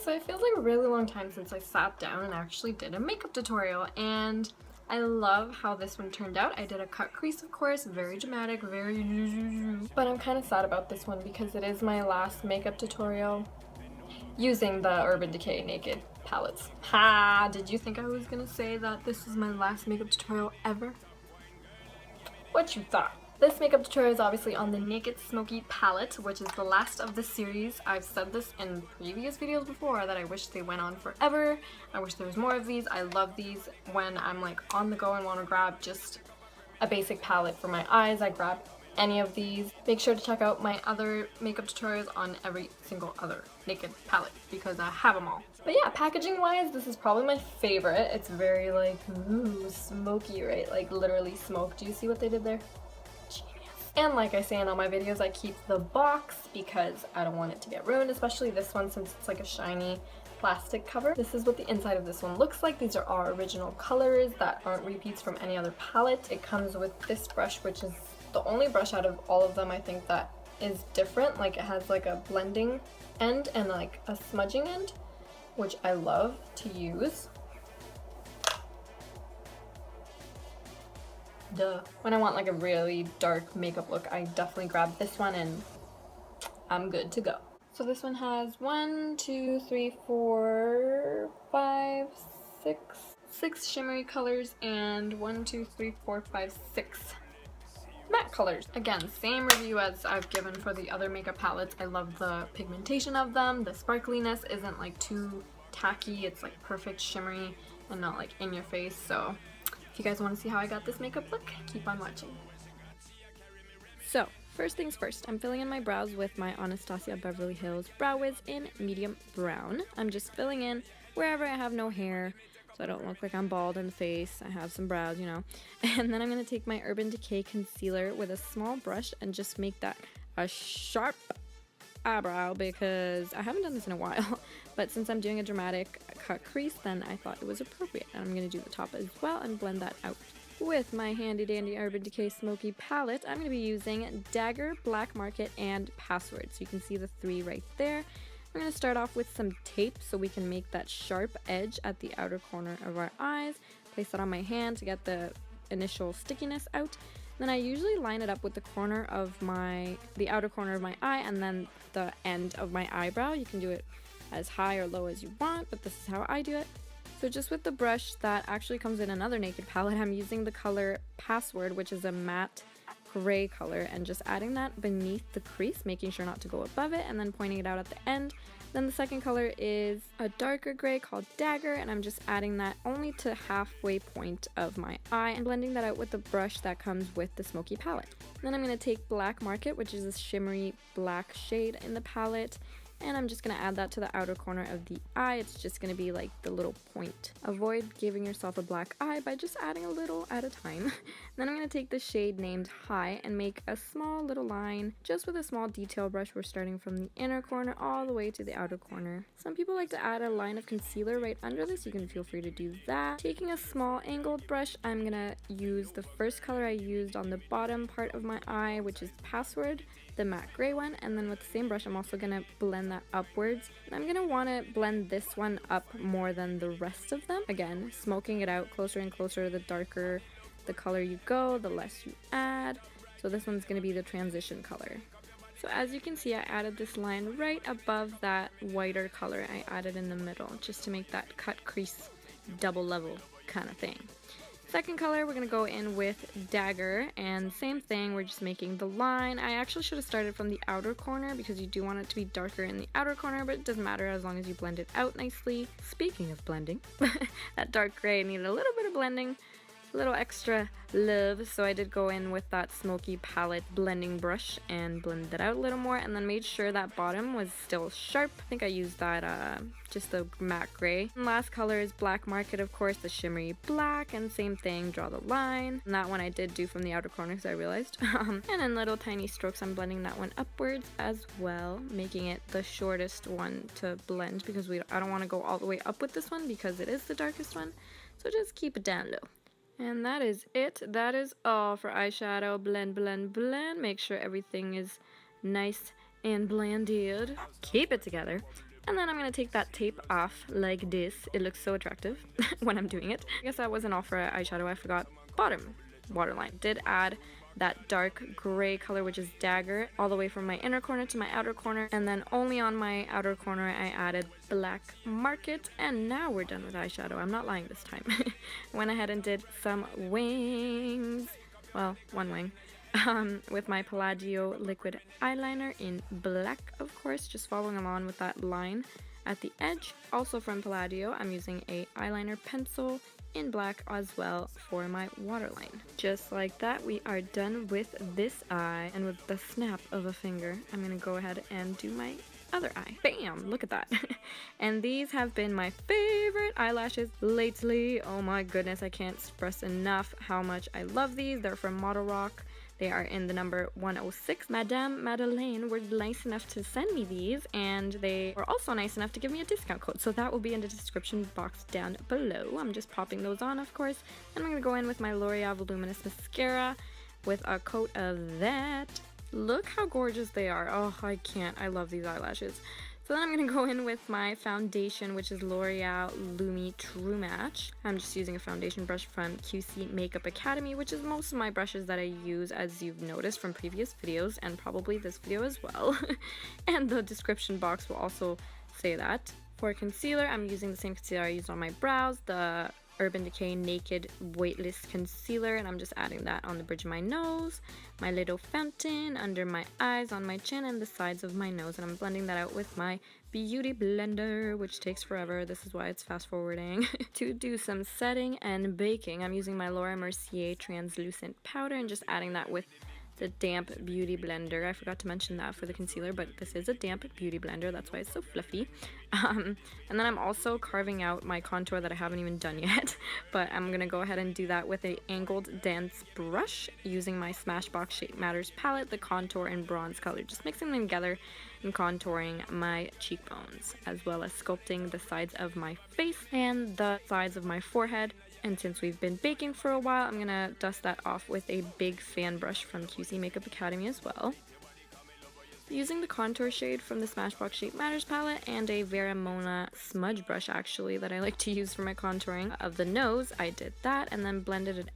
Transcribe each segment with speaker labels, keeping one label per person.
Speaker 1: So it feels like a really long time since I sat down and actually did a makeup tutorial, and I love how this one turned out. I did a cut crease, of course, very dramatic, very... But I'm kind of sad about this one because it is my last makeup tutorial using the Urban Decay Naked palettes. Ha! Did you think I was gonna say that this was my last makeup tutorial ever? What you thought? This makeup tutorial is obviously on the Naked Smoky palette, which is the last of the series. I've said this in previous videos before that I wish they went on forever. I wish there was more of these. I love these when I'm like on the go and want to grab just a basic palette for my eyes. I grab any of these. Make sure to check out my other makeup tutorials on every single other Naked palette because I have them all. But yeah, packaging wise, this is probably my favorite. It's very like, ooh, smoky, right? Like literally smoke. Do you see what they did there? And like I say in all my videos, I keep the box because I don't want it to get ruined, especially this one since it's like a shiny plastic cover. This is what the inside of this one looks like. These are our original colors that aren't repeats from any other palette. It comes with this brush, which is the only brush out of all of them I think that is different. Like it has like a blending end and like a smudging end, which I love to use. Duh. When I want like a really dark makeup look, I definitely grab this one and I'm good to go. So this one has 1, 2, 3, 4, 5, 6 shimmery colors and 1, 2, 3, 4, 5, 6 matte colors. Again, same review as I've given for the other makeup palettes. I love the pigmentation of them. The sparkliness isn't like too tacky. It's like perfect shimmery and not like in your face. So if you guys want to see how I got this makeup look, keep on watching. So, first things first, I'm filling in my brows with my Anastasia Beverly Hills Brow Wiz in medium brown. I'm just filling in wherever I have no hair, so I don't look like I'm bald in the face. I have some brows, you know. And then I'm going to take my Urban Decay concealer with a small brush and just make that a sharp eyebrow because I haven't done this in a while, but since I'm doing a dramatic cut crease, then I thought it was appropriate. And I'm going to do the top as well and blend that out. With my handy dandy Urban Decay Smoky palette, I'm going to be using Dagger, Black Market, and Password. So you can see the 3 right there. I'm going to start off with some tape so we can make that sharp edge at the outer corner of our eyes. Place that on my hand to get the initial stickiness out. Then I usually line it up with the corner of the outer corner of my eye and then the end of my eyebrow. You can do it as high or low as you want, but this is how I do it. So just with the brush that actually comes in another Naked palette, I'm using the color Password, which is a matte gray color, and just adding that beneath the crease, making sure not to go above it, and then pointing it out at the end. Then the second color is a darker gray called Dagger, and I'm just adding that only to halfway point of my eye and blending that out with the brush that comes with the Smoky palette. Then I'm going to take Black Market, which is this shimmery black shade in the palette, and I'm just going to add that to the outer corner of the eye. It's just going to be like the little point. Avoid giving yourself a black eye by just adding a little at a time. Then I'm going to take the shade named High and make a small little line just with a small detail brush. We're starting from the inner corner all the way to the outer corner. Some people like to add a line of concealer right under this. You can feel free to do that. Taking a small angled brush, I'm going to use the first color I used on the bottom part of my eye, which is Password, the matte gray one, and then with the same brush I'm also going to blend that upwards. And I'm going to want to blend this one up more than the rest of them. Again, smoking it out closer and closer. The darker the color you go, the less you add. So this one's going to be the transition color. So as you can see, I added this line right above that whiter color I added in the middle, just to make that cut crease double level kind of thing. Second color, we're going to go in with Dagger, and same thing, we're just making the line. I actually should have started from the outer corner because you do want it to be darker in the outer corner, but it doesn't matter as long as you blend it out nicely. Speaking of blending, that dark gray needed a little bit of blending, a little extra love, so I did go in with that Smoky palette blending brush and blended it out a little more, and then made sure that bottom was still sharp. I think I used that just the matte gray. And last color is Black Market, of course, the shimmery black, and same thing, draw the line. And that one I did do from the outer corner because I realized. And in little tiny strokes, I'm blending that one upwards as well, making it the shortest one to blend because I don't want to go all the way up with this one because it is the darkest one. So just keep it down low. And that is it. That is all for eyeshadow. Blend, blend, blend. Make sure everything is nice and blended. Keep it together. And then I'm going to take that tape off like this. It looks so attractive when I'm doing it. I guess that wasn't all for eyeshadow. I forgot bottom waterline. Did add that dark gray color, which is Dagger, all the way from my inner corner to my outer corner. And then only on my outer corner I added black market. And now we're done with eyeshadow. I'm not lying this time. Went ahead and did some wings. Well, one wing. With my Palladio liquid eyeliner in black, of course, just following along with that line at the edge. Also from Palladio, I'm using a eyeliner pencil in black as well for my waterline. Just like that, we are done with this eye, and with the snap of a finger, I'm gonna go ahead and do my other eye. Bam! Look at that. And these have been my favorite eyelashes lately. Oh my goodness, I can't express enough how much I love these. They're from ModelRock. They are in the number 106. Madame Madeline were nice enough to send me these, and they were also nice enough to give me a discount code. So that will be in the description box down below. I'm just popping those on, of course. And I'm going to go in with my L'Oreal Voluminous Mascara with a coat of that. Look how gorgeous they are. Oh, I can't. I love these eyelashes. So then I'm going to go in with my foundation, which is L'Oreal Lumi True Match. I'm just using a foundation brush from QC Makeup Academy, which is most of my brushes that I use, as you've noticed from previous videos, and probably this video as well. And the description box will also say that. For concealer, I'm using the same concealer I used on my brows, the Urban Decay Naked Weightless Concealer, and I'm just adding that on the bridge of my nose, my little fountain, under my eyes, on my chin, and the sides of my nose, and I'm blending that out with my beauty blender, which takes forever. This is why it's fast forwarding. To do some setting and baking, I'm using my Laura Mercier translucent powder and just adding that with the damp beauty blender. I forgot to mention that for the concealer, but this is a damp beauty blender, that's why it's so fluffy. And then I'm also carving out my contour that I haven't even done yet, but I'm gonna go ahead and do that with a angled dense brush using my Smashbox Shape Matters palette, the contour and bronze color, just mixing them together and contouring my cheekbones, as well as sculpting the sides of my face and the sides of my forehead. And since we've been baking for a while, I'm gonna dust that off with a big fan brush from QC Makeup Academy as well. Using the contour shade from the Smashbox Shape Matters palette and a Vera Mona smudge brush, actually, that I like to use for my contouring of the nose, I did that and then blended it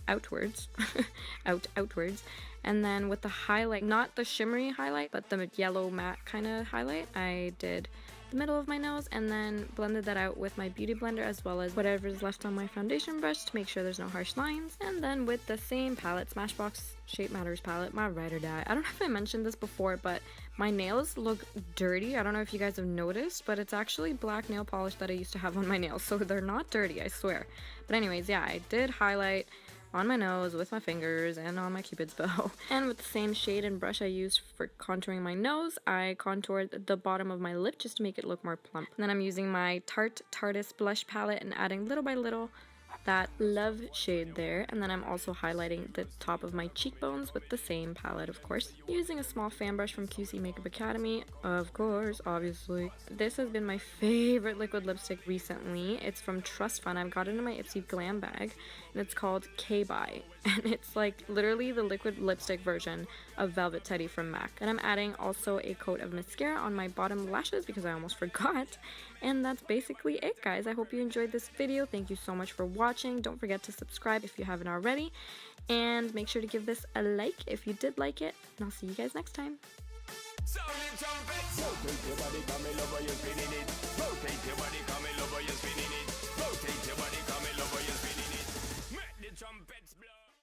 Speaker 1: outwards. outwards. And then with the highlight, not the shimmery highlight, but the yellow matte kind of highlight, I did the middle of my nose and then blended that out with my beauty blender, as well as whatever's left on my foundation brush to make sure there's no harsh lines. And then with the same palette, Smashbox Shape Matters palette, my Ride or Die. I don't know if I mentioned this before, but my nails look dirty. I don't know if you guys have noticed, but it's actually black nail polish that I used to have on my nails, so they're not dirty, I swear. But anyways, yeah, I did highlight on my nose with my fingers and on my cupid's bow. And with the same shade and brush I used for contouring my nose, I contoured the bottom of my lip just to make it look more plump. And then I'm using my Tarte Tarteist blush palette and adding little by little that love shade there. And then I'm also highlighting the top of my cheekbones with the same palette, of course, using a small fan brush from QC Makeup Academy, of course, obviously. This has been my favorite liquid lipstick recently. It's from Trust Fund. I've got it in my Ipsy Glam bag, and it's called K-By, and it's like literally the liquid lipstick version of Velvet Teddy from MAC. And I'm adding also a coat of mascara on my bottom lashes because I almost forgot. And that's basically it, guys. I hope you enjoyed this video. Thank you so much for watching. Don't forget to subscribe if you haven't already, and make sure to give this a like if you did like it, and I'll see you guys next time.